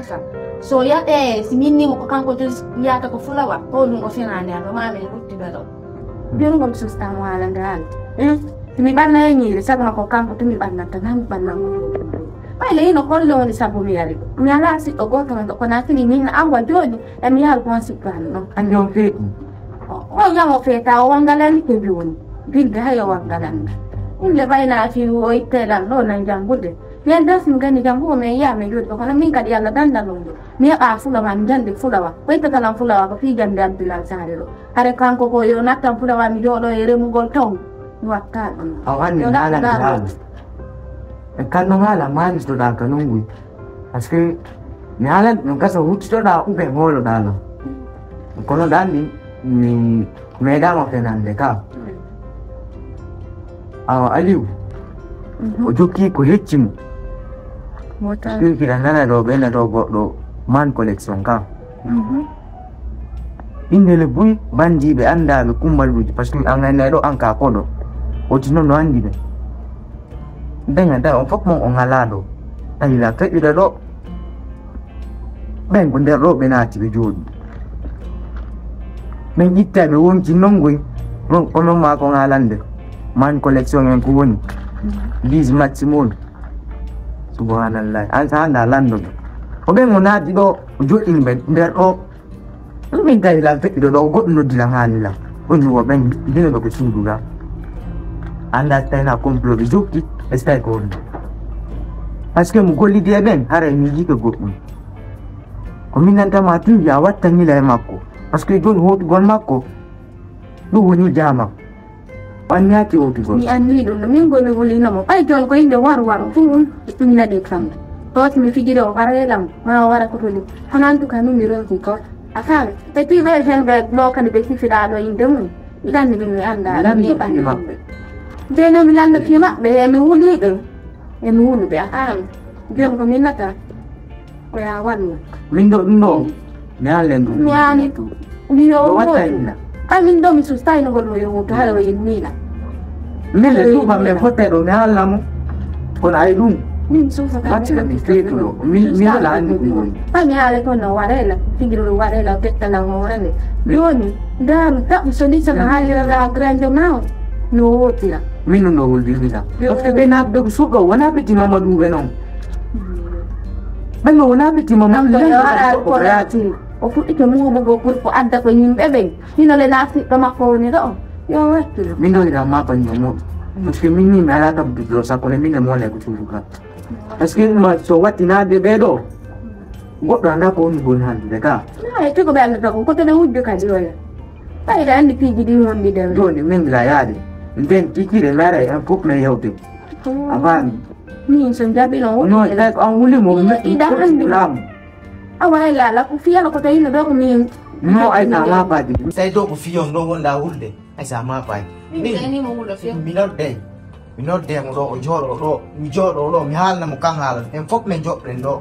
sa so ya si minni mo kanko just ya ta ko fulawa ko dum ko finane do ma me rutti do biyo ngol susta mo ala ngal mi banna ni sa ko kanko to mi banna ta nan banna pai le no kollo ni sabu mi ari mi ala si to go to na ni ni na angwa joni e mi al ko si no Andiamo qui. ya mo feta o wangalan ko biwon bin da ya wangalan le bai na fi o itela no na jambude ya das ngani jambu me ya me yuto kana min ka dia la danda no me a fula man jande fula wa ko ita kala fula wa ko fi jande abdullah sare are kan ko yo nakam fula wa mi jodo ere mu gol tong wakka Awan ni ala. Kan no ala man sto da kanungui. Aske ni ala no kaso hutsto da u be ngolo dalo. Kono dani ni meda mo tenande ka. Aliu. Ojoki ko heccimu. mota Kira nana do bena do goddo man collection ka. Inde le bui bandi be anda be kumbal buji parce que angana do anka kodo. Otino no andi be. Denga da on fok mo on alado. Ani la ke ida do. Ben kunde ro benati be jodi. Men itta be won kinongwe. Ron kono ma ko ngalande. Man collection en ko woni. Liz Maximol. Subhanallah. Ansa anda lando. Obe ngona di do jodi be der o. Min dai la te do godno dilangani la. Onu wa ben dino do ko sunduga. Anda tena komplo bizuki estai ko. Parce que mu golli dia ben hare mi jike go. Ko minanta matu ya watta ni la makko. Parce que gon hot gon makko. Du woni jama. Panyati oti go. ni anni do min go me woli no mo ay jon ko inde war fu tumina de kam to mi fijiro o lam ma wara ko toli hanan tu kanu mi ro ko aka te ti ve jen be no kan be fi da do inde mu idan ni mi anda ni ba ni de no mi landa pima be mi woli de e mi woli be aka gem ko minata ko ya wan Lindo no. Nyalendo. mi ani tu mi yo Watta ina. ay min do mi sustai no go yo to hala yin ni la Mele tu ba me hotelo ne alamu. Kon ai dum. min susa ka Ati mi fetulo. Mi ala ni. pa mi ale ko no warela figiro warela petta na ngorane yoni dan ta so ni sa hali la grande now no tira Mi non lo dilida. Porque ben abdo suga wana peti mama du benon. Ben wana peti mama ko ara ko rati o fu ito mo mo go ko anda ko yin bebe ni no le nasi ka mako ni do yo wetu Mi no ira mapa nyomo. Parce que mi ni me ala ta bidro sa ko le mi ne mo le ko turuka. Parce que ma so wati na de bedo. Goddo anda ko ni bon hande ka. na e to ko be anda ko to le wujjo ka do ya ay da andi piji di won di de Do ni min la yade. Ben tiki de mara ya ko me yote. Avan. ni son jabi no No, like on wuli mo me lam. awai la ku fia ko to yin do ko ni No ai na mapa di. Sai do ko fiyo no wonda hulde ai sa ma pai ni mo wula fia mi not de mo do joro do mi joro do mi hal na mo kan hal en fok men job ren do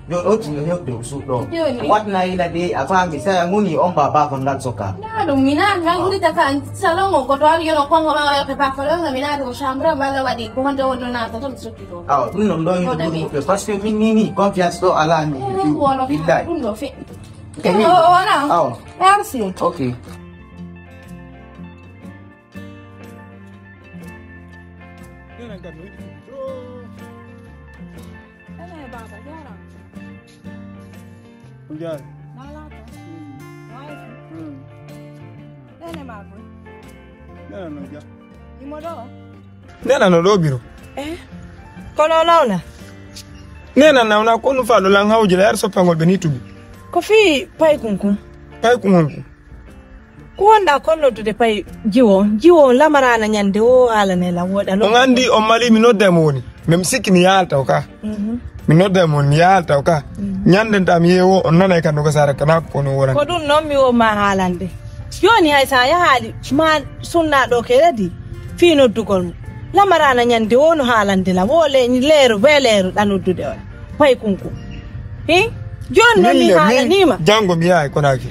yo do ti yo do su do wat na ila de afa mi sa nguni on baba kon dat soka na do mina ga nguri ta kan salon ko to ari no ko ma ka pa falo na mina do shambra bala wadi ko do na to su ki do dun non do yo do parce que mi ni confiance do ala ni billahi do fe okay merci okay Ujan. Nena no lobiro. Kono nauna. Nena nauna kono fa lo lang hawje la so pangol benitu. Ko fi pay kunkun. Pay kunkun. Ko wanda kono to de pay jiwo lamarana nyande o ala ne la woda no. Ngandi o mali mi no demoni. Mem sikini yalta o ka. Mi no demoni yalta o ka. Nyande tam yewo on nana kan ko sara kana ko no wora. Ko dun no mi o ma halande. Yoni hay sa ya hali ma sunna do keredi fino dugol lamarana nyande wono halande la wole ni leru beleru danuddude on pay kunku jon no mi hala nima jango mi yaay konaki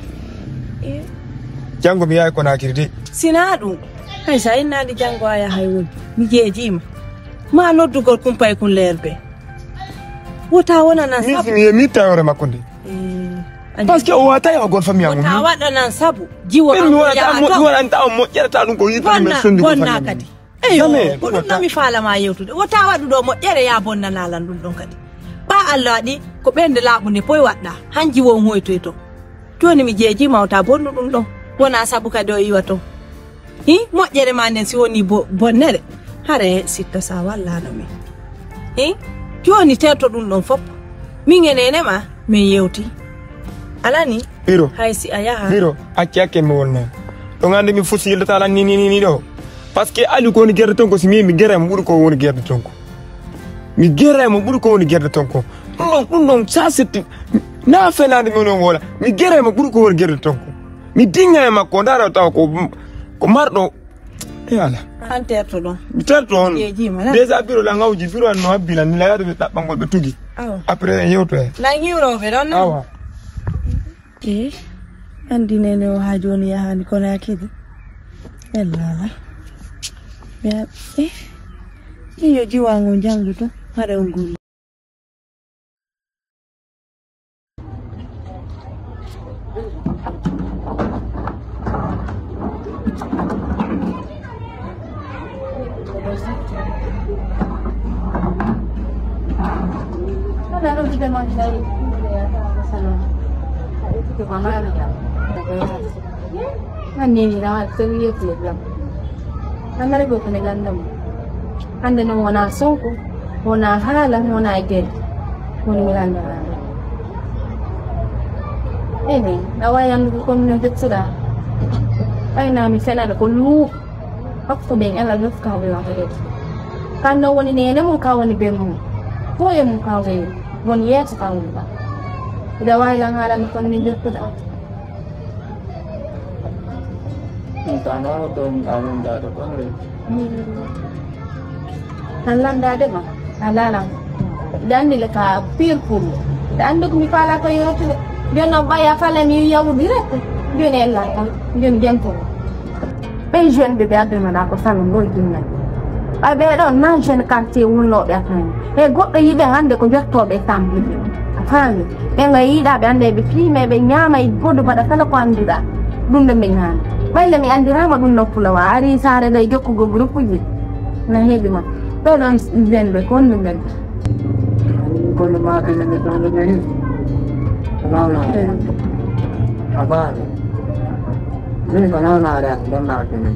jango mi yaay konaki de sinadu hay sa inna di jango aya hay won mi jejima ma noddugol kum pay kun lerbe wota wona nan sabu mi mi tawre makonde parce que o wata ya gon famille amum wota wada nan sabu jiwo mi wala ta mo yerta dum ko yitta mi sondi ko bonna kadi eyo ko dum nami fala ma yewtude wota wadu do mo yere ya bonna nalan dum don kadi ba Allah di ko bende labunde poy wadda hanji won hoyto to joni mi jeji mawta bonno dum don wona sabu kadi o yiwato mo yere ma nen si woni bonnere hare sitta sa walla no mi joni teto dum don fop mi ngenene ma mi yewti alani biro haysi aya biro akki mi wonna to ngande mi fusi yilta ala ni do parce que ali ko ni gerde tonko si mi gere mo buri ko woni gerde tonko mi gere mo buri ko woni gerde tonko non ça c'est na fenade mi non wala mi gere mo buri ko woni gerde tonko mi dinga ma ko dara taw ko mardo yala anterto don mi terto on déjà biro la ngawji biro no abila ni la yado be tabangol be tugi après yewto la ngiro be don awa andi nene o ha joni yahani kono yakidi ella ya iyo jiwango jangu to hare ngulu Lalu kita manjai salon. Itu mana ya? Nani na tuwi itu bilang. Anda lagi bukan gandam. Anda no wana songko, wana halal, wana igel, wana milanda. Ini, nawayan bukan menjadi sudah. Ay namin sana ko lu. Ako beng ala lu ka bilang itu. Kanda wani nene mo ka wani beng. Ko yung ka wani. Wani yes ka wani ba. Dawai lang halang ko ni dito da. Ito ano to ang dado ko rin. Halang dado ba? Halalang. Dan nila ka fearful. Dan dog mi pala ko yung dia na baya fala mi yaw direct. Dia ne la ka. Dia gentle. Patient bebe ado na ko sa ngo dinna. Abe don na jen kanti uno be kan. E goddo yibe hande ko jotto be tambi. Afani. Be ngai da be ande be prime be nyama I bodo bada kala ko andira. Dunde be ngan. Bayle mi andira ma dun noppula wa ari sare dai jokku go groupe ji. Na hebi ma. To don zen be kon min ben. Ko no ma ke ne to no be. Kana apa? Ini kana na ada dan na ke ne.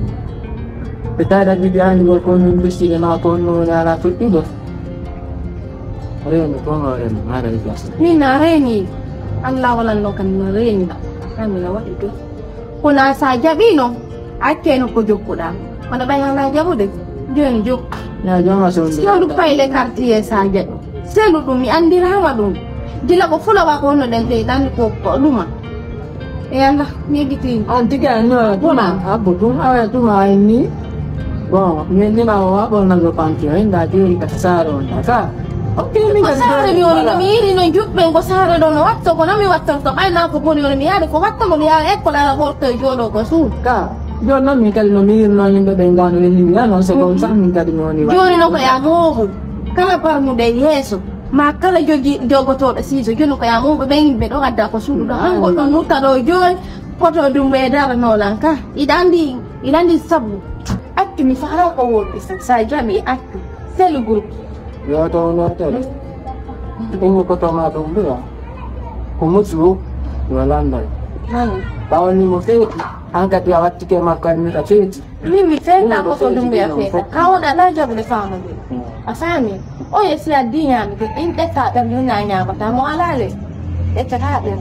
Kita ada di jalan di kon bisi na kon no na tuti do. Ore ni kon ore na ada di kelas. Ni na reni. Allah wala no kan na reni. Kami na wa itu. Kuna saja bino. Ake no ko jokku da. Mana bayang na jabu de. Jen jok. Na jangan masuk. Selalu paile kartie saja. Selalu mi andira ma dum. Dila ko fula wa ko no den te dan ko luma. Allah, ni gitu. Antiga no, tuma, abu tu, awak tu ini. Bon, ni mau apa nak panggil? Indah di kasaro, tak? Oke, ni kasaro mi oni mi ini no jup ben kasaro do no watto ko nami watto to ai na ko poni mi ada ko watto mo ya ecco la ko to jodo ko suka. Yo no mi kali no mi no ni bengano ni ya no se ko sa mi kali no ni. Yo no ko ya mo. Kala par mu de yeso. Ma kala jogi jogo to da siso yo no ko ya mo ben be do adda ko sudu do an ko to nuta do jo poto dum be da no lanka. Idandi sabu. Akki mi fara ko wo sa jami akki. Selu group. Ya to no to. Tengo ko to ma do be. Kumutsu walanda. Bawon ni mo fe angkat ya wati ke makan ni tapi mimi tena ko to dum be afeta. Kaona na job le fama be. Afami. O yesi adinya mi in ta da mi na nya ba ta mo alale. E ta ta de.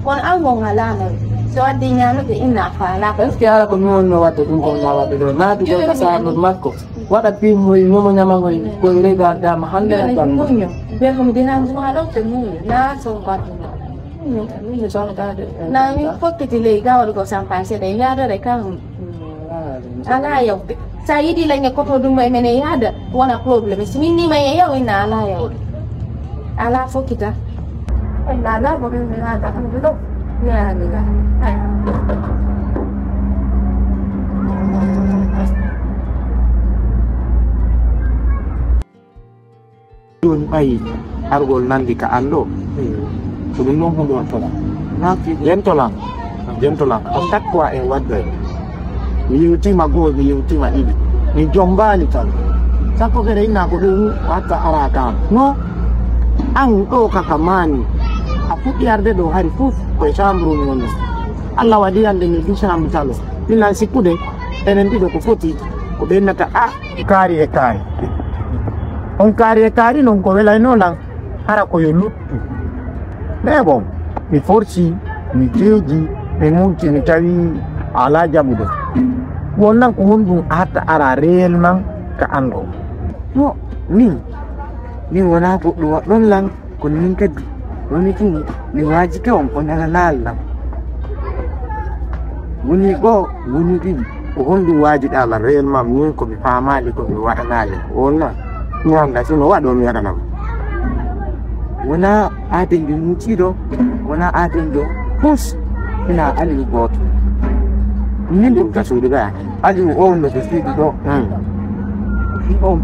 Kon an mo ngalana. So adinya no be ina fala. Sekiara ko no watu ko na watu do na tu ko sa no mako. Wada pi mo nyama ngo ko ile ga da mahande ta. Be ko dina mo halo te mu na so ba. Na mi fokke ti le ga ko sampai se de ya da ka. Ala yo. Saya di lainnya kau tahu dulu mana ya ada, wana problem. Semini mana ya ina ala ya. Ala fo kita. Ala boleh ada kan betul. Ya ni kan. Dun ay argol nandi ka ando. Tulunong ko doon to lang. Jento lang. Ang takwa ay wadre. Niyuti magol, niyuti maili. Ni jomba ni tal. Sako kere ina ko dun wata araka. No? Ang to kakamani. Aku tiarde do hari fus ko sambru ngono. Allah wadi ande ni bisa amtalo. Nila sikude enenti do ko foti ko benna ta kari e kari. On kari e kari non ko vela no lang hara ko yo luttu. Bom, mi forsi mi teji mi munti mi tawi ala jabude. Wonnan ko hondu ata ara reel man ka ando. No, ni wona ko do don lang ko nin kadi. Woni kini ni waji ka on ko nalala. Woni kini ko hondu waji ala reel man ni ko mi famali ko mi wada nale. Wonna nyanga sino wado mi yada nam. Wana ating yung chido, wana ating do, pus, ina ali bot. Hindi ka sudah, ali on the street do.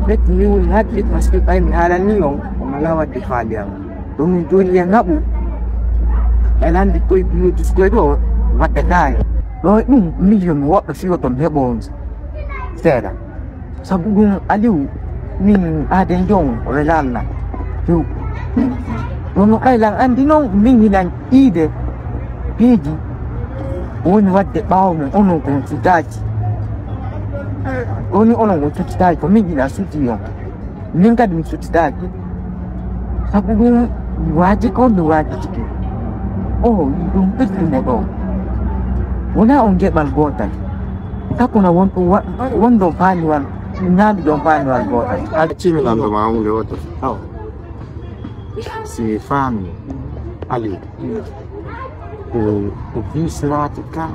Pet ni lahat it maski tayo mihalan niyo, malawat di falia. Tung yang ngapu. Elan di ko ibu ko do, mataday. No, million what the sigo ton hebons. Seda. Sabung aliu ni ating dong relala. Tu Nono kailangan dinong mingilan ide pigi oni watte bawno ono kon sitaji oni ono kon sitaji ko mingila sutiyo ninka dum sitaji sabu waji ko do waji tiki dum pitu mo do wona on get bal gota takuna wondo fani wan nyadi do fani wan gota Ada chimi lamdo maungu le woto. Si fami ali ko visna tika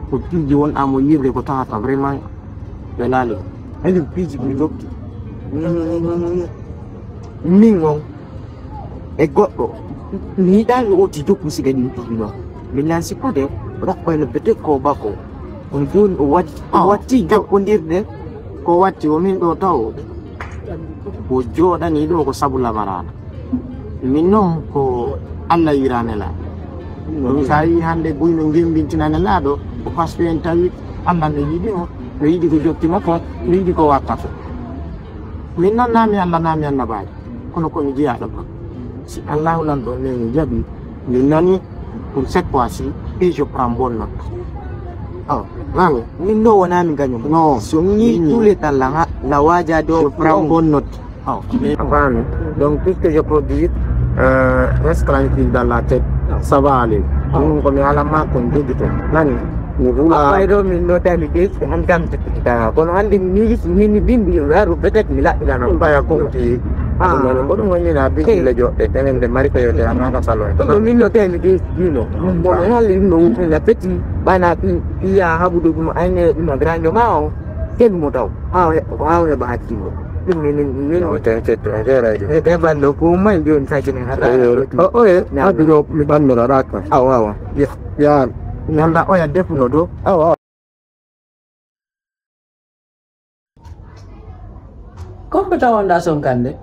ko tiji won amo yibre ko tata vraiment belali ali piji mi dokti mingo e goddo ni dal o ti dokku siga ni tino milan si ko de rak ko le bete ko bako on dun o wati ga kondirde ko wati o min do taw ko joda ni do ko sabula marana minno ko alla yiranela sai hande buyno ngembintinana laado ko paspe en tawi alla ne yidi o no yidi ko jotti makko no yidi ko wakkato min non nami alla baay kono ko mi jiyaɗo ba si allahu lan ɗo nemi jaɓi mi nani pour cette fois-ci et je prends bonne note mami min ɗo wonami gañum non so ni tous les talents la waja do prends bonne note mami donc puisque je produis reste tranquille dans la tête, ça va aller. Nous, comme il y a la main, on dit tout. Nani, nous voulons. Après, nous avons terminé, on a terminé. Quand on a dit, nous bimbi, on a peut-être mis là, il a pas compris. Quand on a dit, il a dit, il a dit, Marika, il a dit, salon. Quand on a terminé, on a dit, la petite, bana, il y a un bout de ma grande maman, quel mot, ah, ouais, bah, Teban lo kumain yun sa kini hata. Aduh mi ban lo raka. Awa. Ya. Nyanda oya defu no do. Awa. Kau ketahuan dah songkan deh.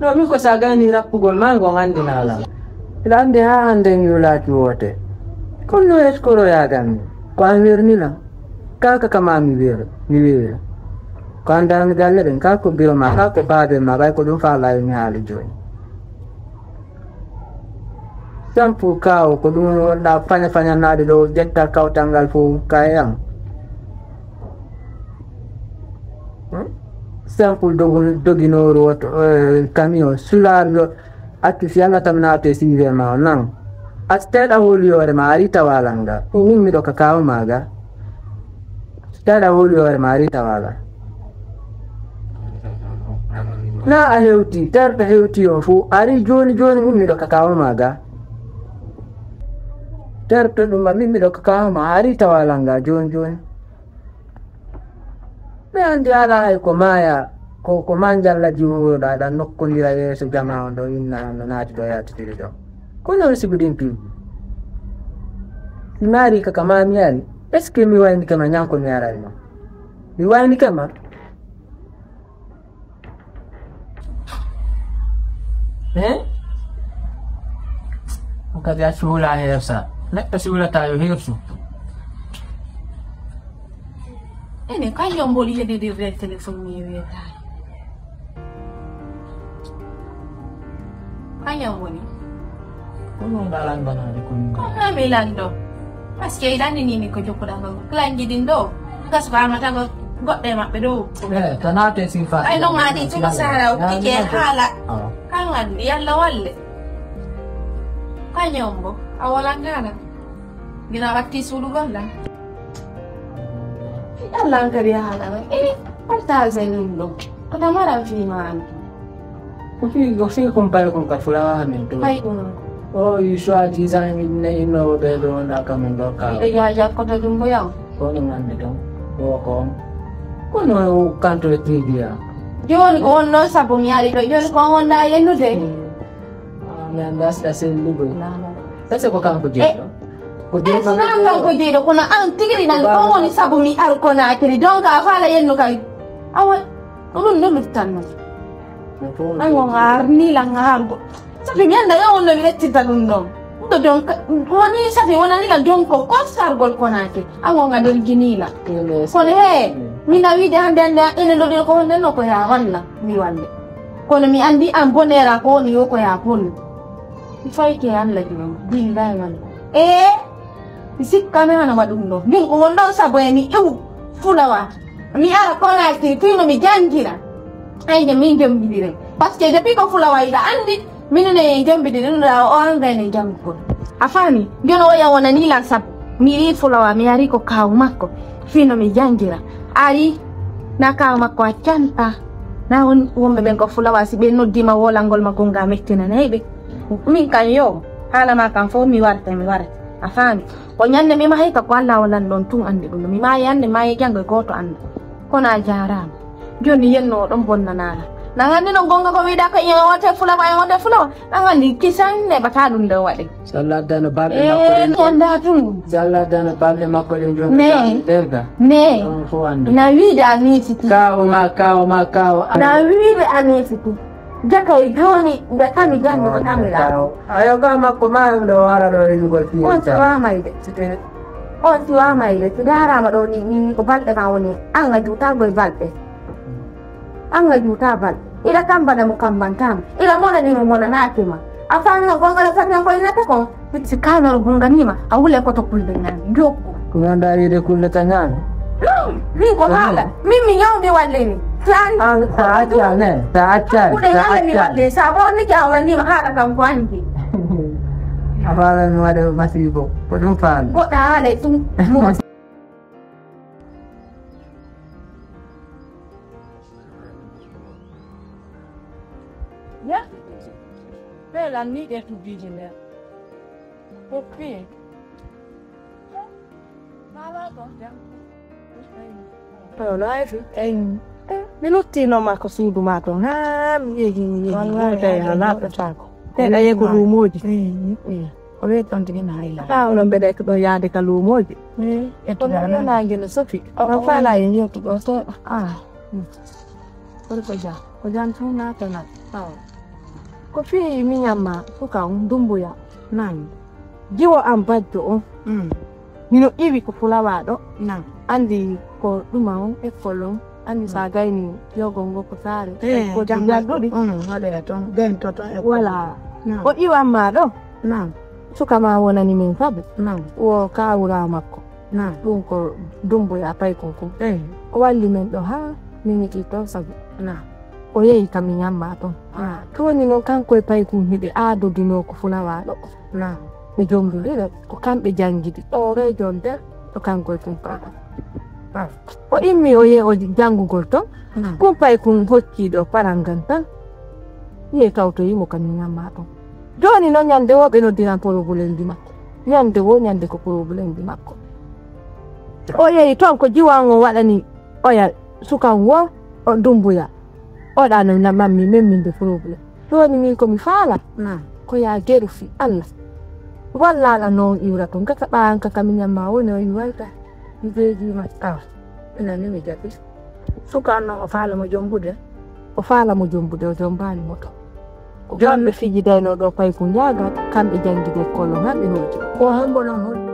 No mi ko sagani rapugol man ko ngandi nala. Ilande ha andeng yula tuote. Kono eskoro ya gan. Kwa mirni lang. Kaka kamami bir ni bir kandang gallerin kako bil ma kako bade ma bai ko dum fala ni hali joy sampu kau ko dum na fanya na do jetta kau tanggal fu kayang sampu dogino rot kamio sular atu fianga tamnate sive ma nang asteda holio re mari tawalanga mi do kakao maga tada wuli war mari tawala na aheuti tarta heuti ofu ari joni mimi do kakao maga tarta dum mimi do kakao mari tawala nga joni me andi ala ay ko maya ko manjal la jiwo da nokkondira yeso jama do inna no naati do yaati do kono sibudin pi mari kakama miali. Est-ce que mi wani kama nyanko mi ara no? Mi wani kama Wakati ya shula hesa. Nekta shula tayo hirsu. Ini kan yang boleh jadi di telefon ni ya. Kan yang boleh. Kunong dalan ba na kun? Kau nak bilang do. Pas kaya ini ko joko dah ko. Kelan jadi do. Kas ba mata ko got deh mak pedo. Tanate sifat. Ay long ngadi tu kasara ukike hala. Kangan dia lawalle. Kan yang bo. Awalan kana. Ginawati sulu gala. Allah ka dia hala. Parta zainullo. Kada mara fi man. Gosi kumpare kun kafula hamin to. Pai kun. Oh, Yusua design ni ino bedo na kami lokal. Ya ya ko da dumbo yang. Ko ngan ni dong. Ko no kanto dia. Yon ko no sabumi ari do yon ko onda yenu de. Mendas dasil libo. Tase ko kan ko jito. Ko jito kan ko jito ko na an tigiri na ko ni sabumi ar ko na kiri don ka fala yenu kai. Awan ulun no tan. Ay wong arni lang hargo. Sabi niya na yung ulit si Talundong. Ito doon, kung ano yung sabi, wala nila doon ko, sargol ko natin. Ang nga doon ginila. Kung minawi dahan inululil ko, no ko yawan na, miwande. Kung mi andi ang bonera ko, niyo ko yapon. Ifay kayan lagi mo, di ba yung isip kami na madundo. Yung umundong sa buhay ni fulawa. Mi ara ko natin, tuyo mi janjira. Ay, mi jambili. Paske tapi ko fulawa ida andi. Minne jambi de nda on gane jamko afani biono ya wana nila sab miri fulawa mi ari ko kaw makko fino mi jangira ari na kaw makko acanta na wombe ben ko fulawa si be noddima wolangol makko nga mettina naybe min kan yo hala ma kan fo mi warta afani ko nyanne mi mahay ka ko alla wala don tun ande dum mi ma yande ma jango goto anda kona jaram joni yenno don bonnanala nangan nong gonga ko wida ko yang wate fulawa nangan di kisan ne bakadun da wade salada na babe makko onda tun salada na babe makko jo ne terga ne na wida ani situ kao na wida ani situ jaka igoni da kami gando ko kamera ayo ga makko ma do wara do ringo ti on tuwa mai de on tuwa mai de dara ma do ni ko balde ma woni an ga juta go balde an ga juta balde ila kamba na mukambantama ila mona ni mona nakima afanya gonga la fanya kwa ina tako bitsikana gonga nima awule ko to kulde nani joko kunanda ide kulde tanyana ni ko hala mimi yao de waleni plan saacha ne saacha de sabo ni jawa ni hala kam kwandi awala ni wade masibo ko dum fan ko da hala tu ya bella ni de tu vigile okay mala don ya pero live en minuti no ma così dumato mi hala pachako tena ye gulumoji ole tonti ni haila uno mbele ko ya de kalumoji eto na ngene sofi na fala yin to go so ko jan tuna kana ko fi mi nyama ko ka ndumbu ya nan jiwo ambaddo mino iwi ko fulawa do nan andi ko dumao e kolon andi sagaini yogongo ko sare ko janga dodi hade ton den to e wala o iwa ma do nan suka ma wona ni min fabe nan o ka wura makko nan dum ko dumbu ya pay ko o walli men do ha min ki to sabu nan o yehi kami nyamma to to ni no kan ko pay ko hide ado dino ko fulawa do nan be jombe de ko kambe jangidi o re jonde to kan ko tumpa o immi o ye o jangugol to ko pay ko hokki do paranganta ye kawto yimo kami nyamma to joni no nyande wo be no dina problem di makko nyande wo nyande ko problem di makko o ye ton ko jiwango wadani o ya sukan wo o dumbuya o da na mammi memmi be problem joni mi ko mi fala ko ya geru fi Allah walla la no iura ton ka ban ka kami nyamma wo no iwaita ibeji ma ina ni mi jati sukan no fala mo jombude o fala mo jombude o jombani moto Jambe fiji dayno do pay ko nyagat kambe jangide kolon hambe hoje ko hambo non